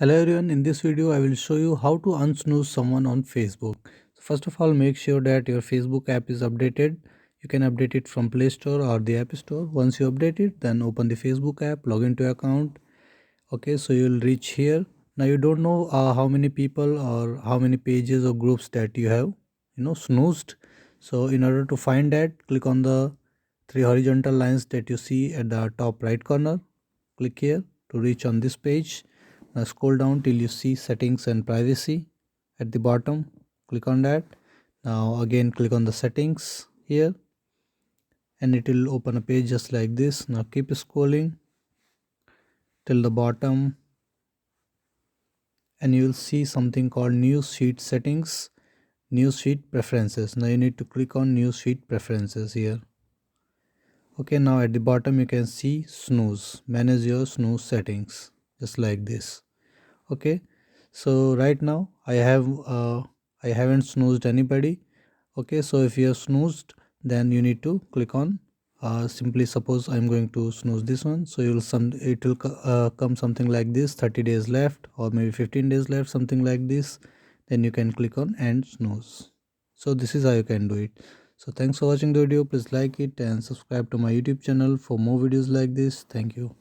Hello everyone, in this video I will show you how to unsnooze someone on Facebook. So first of all, make sure that your Facebook app is updated. You can update it from Play Store or the App Store. Once you update it, then open the Facebook app, log into your account. Okay, so you'll reach here. Now you don't know how many people or how many pages or groups that you have, snoozed. So in order to find that, click on the three horizontal lines that you see at the top right corner. Click here to reach on this page. Now scroll down till you see settings and privacy at the bottom. Click on that. Now again click on the settings here and it will open a page just like this. Now keep scrolling till the bottom and you will see something called newsfeed settings, newsfeed preferences. Now you need to click on newsfeed preferences here. Okay, now at the bottom you can see snooze, manage your snooze settings just like this. Okay, so right now I haven't snoozed anybody. Okay, so if you have snoozed, then you need to click on simply suppose I'm going to snooze this one, so it will come something like this, 30 days left or maybe 15 days left, something like this. Then you can click on end snooze. So this is how you can do it. So thanks for watching the video. Please like it and subscribe to my YouTube channel for more videos like this. Thank you.